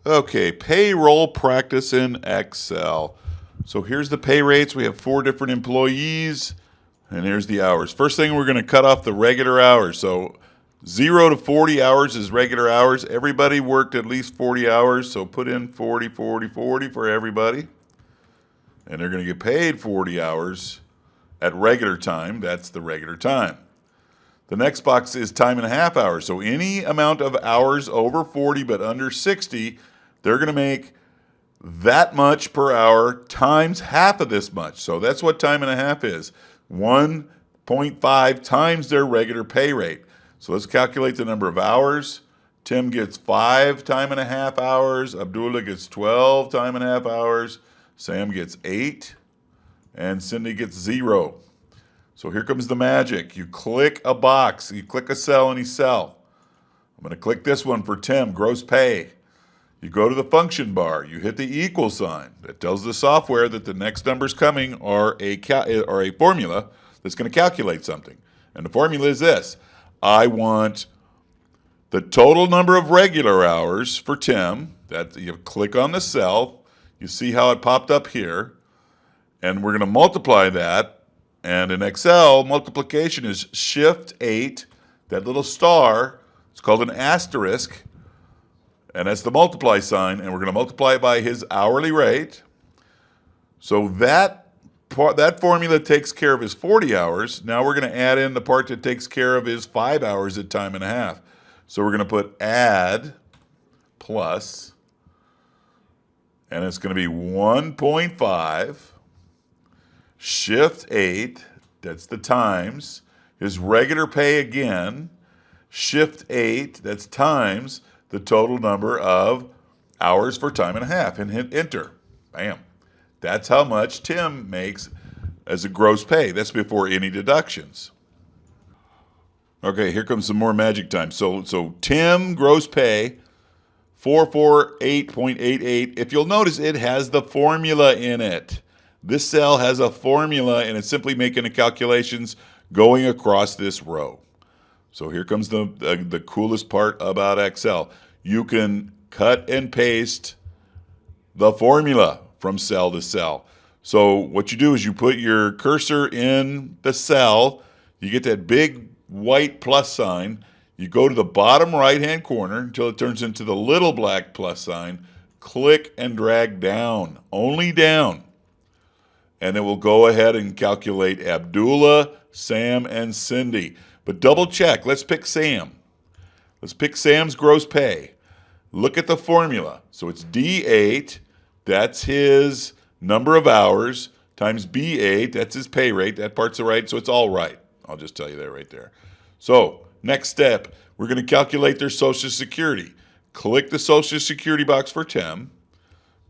Okay, payroll practice in Excel. So here's the pay rates. We have 4 different employees, and here's the hours. First thing, we're going to cut off the regular hours. So 0 to 40 hours is regular hours. Everybody worked at least 40 hours, so put in 40, 40, 40 for everybody. And they're going to get paid 40 hours at regular time. That's the regular time. The next box is time and a half hours. So any amount of hours over 40 but under 60, they're going to make that much per hour times half of this much. So that's what time and a half is. 1.5 times their regular pay rate. So let's calculate the number of hours. Tim gets 5 time and a half hours. Abdullah gets 12 time and a half hours. Sam gets 8. And Cindy gets 0. So here comes the magic. You click a box. You click a cell, any cell. I'm going to click this one for Tim, gross pay. You go to the function bar. You hit the equal sign. That tells the software that the next numbers coming are a formula that's going to calculate something. And the formula is this. I want the total number of regular hours for Tim. That you click on the cell. You see how it popped up here. And we're going to multiply that. And in Excel, multiplication is Shift 8. That little star, it's called an asterisk. And that's the multiply sign. And we're going to multiply it by his hourly rate. So that formula takes care of his 40 hours. Now we're going to add in the part that takes care of his 5 hours at time and a half. So we're going to put add plus. And it's going to be 1.5. Shift 8, that's the times, his regular pay again, Shift 8, that's times the total number of hours for time and a half, and hit enter. Bam. That's how much Tim makes as a gross pay. That's before any deductions. Okay, here comes some more magic time. So Tim gross pay, 448.88. If you'll notice, it has the formula in it. This cell has a formula, and it's simply making the calculations going across this row. So here comes the coolest part about Excel. You can cut and paste the formula from cell to cell. So what you do is you put your cursor in the cell. You get that big white plus sign. You go to the bottom right-hand corner until it turns into the little black plus sign. Click and drag down, only down. And it will go ahead and calculate Abdullah, Sam, and Cindy. But double check. Let's pick Sam. Let's pick Sam's gross pay. Look at the formula. So it's D8, that's his number of hours, times B8, that's his pay rate. That part's right, so it's all right. I'll just tell you that right there. So next step, we're going to calculate their Social Security. Click the Social Security box for Tim.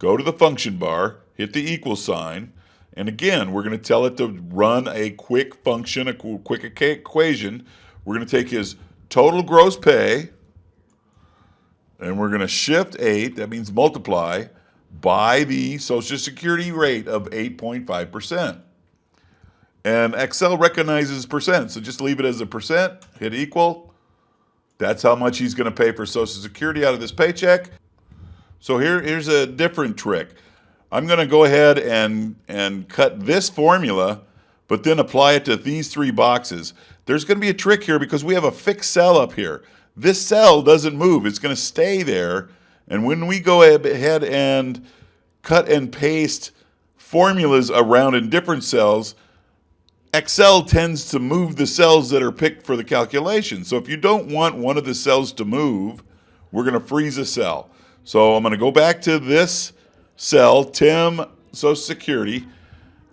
Go to the function bar, hit the equal sign. And again, we're going to tell it to run a quick function, a quick equation. We're going to take his total gross pay, and we're going to Shift 8, that means multiply, by the Social Security rate of 8.5%. And Excel recognizes percent, so just leave it as a percent, hit equal. That's how much he's going to pay for Social Security out of this paycheck. So here's a different trick. I'm going to go ahead and cut this formula, but then apply it to these 3 boxes. There's going to be a trick here because we have a fixed cell up here. This cell doesn't move. It's going to stay there. And when we go ahead and cut and paste formulas around in different cells, Excel tends to move the cells that are picked for the calculation. So if you don't want one of the cells to move, we're going to freeze a cell. So I'm going to go back to this cell, Tim, Social Security,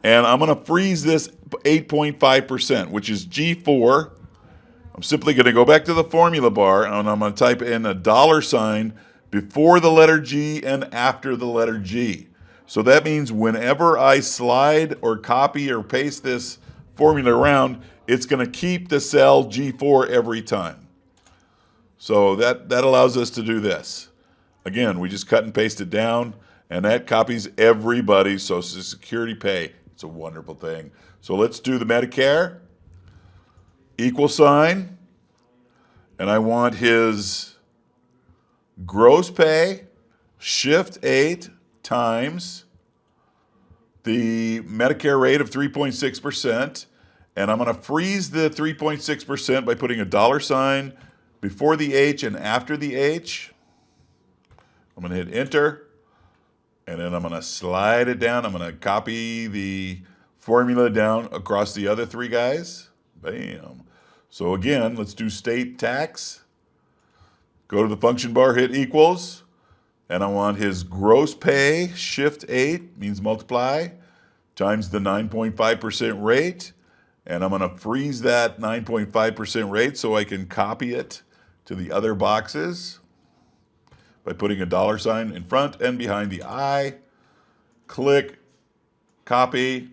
and I'm going to freeze this 8.5%, which is G4. I'm simply going to go back to the formula bar, and I'm going to type in a $sign before the letter G and after the letter G. So that means whenever I slide or copy or paste this formula around, it's going to keep the cell G4 every time. So that allows us to do this. Again, we just cut and paste it down. And that copies everybody's Social Security pay. It's a wonderful thing. So let's do the Medicare. Equal sign. And I want his gross pay, Shift 8 times the Medicare rate of 3.6%. And I'm going to freeze the 3.6% by putting a dollar sign before the H and after the H. I'm going to hit enter. And then I'm going to slide it down. I'm going to copy the formula down across the other three guys. Bam. So again, let's do state tax. Go to the function bar, hit equals. And I want his gross pay, shift 8, means multiply, times the 9.5% rate. And I'm going to freeze that 9.5% rate so I can copy it to the other boxes by putting a dollar sign in front and behind the I. Click, copy.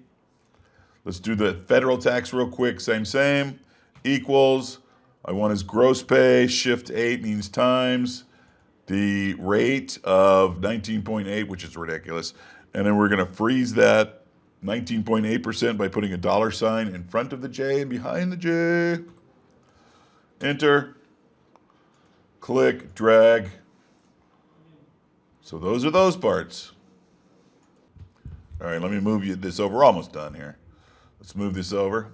Let's do the federal tax real quick. Same. Equals. I want his gross pay. Shift 8 means times the rate of 19.8, which is ridiculous. And then we're going to freeze that 19.8% by putting a dollar sign in front of the J and behind the J. Enter. Click, drag. So those are those parts. All right, let me move this over. We're almost done here. Let's move this over.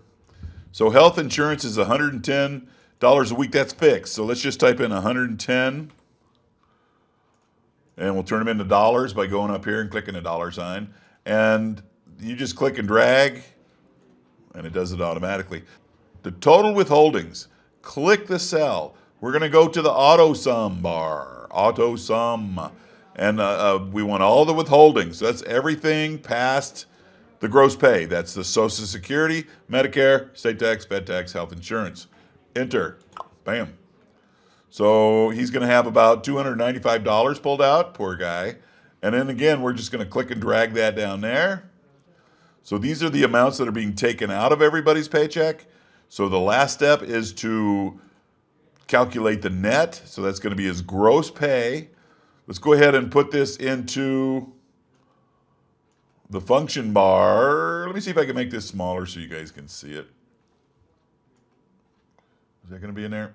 So health insurance is $110 a week. That's fixed. So let's just type in 110. And we'll turn them into dollars by going up here and clicking a dollar sign. And you just click and drag, and it does it automatically. The total withholdings. Click the cell. We're going to go to the auto sum bar. Auto sum. And we want all the withholdings. That's everything past the gross pay. That's the Social Security, Medicare, state tax, Fed tax, health insurance. Enter. Bam. So he's going to have about $295 pulled out. Poor guy. And then again, we're just going to click and drag that down there. So these are the amounts that are being taken out of everybody's paycheck. So the last step is to calculate the net. So that's going to be his gross pay. Let's go ahead and put this into the function bar. Let me see if I can make this smaller so you guys can see it. Is that going to be in there?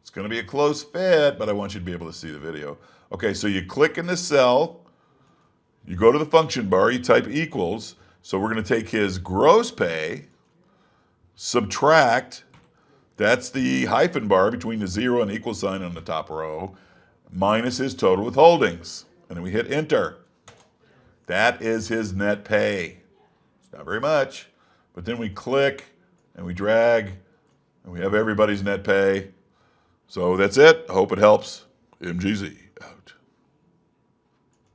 It's going to be a close fit, but I want you to be able to see the video. Okay, so you click in the cell. You go to the function bar. You type equals. So we're going to take his gross pay, subtract. That's the hyphen bar between the 0 and equal sign on the top row, minus his total withholdings. And then we hit enter. That is his net pay. It's not very much. But then we click and we drag and we have everybody's net pay. So that's it. I hope it helps. MGZ.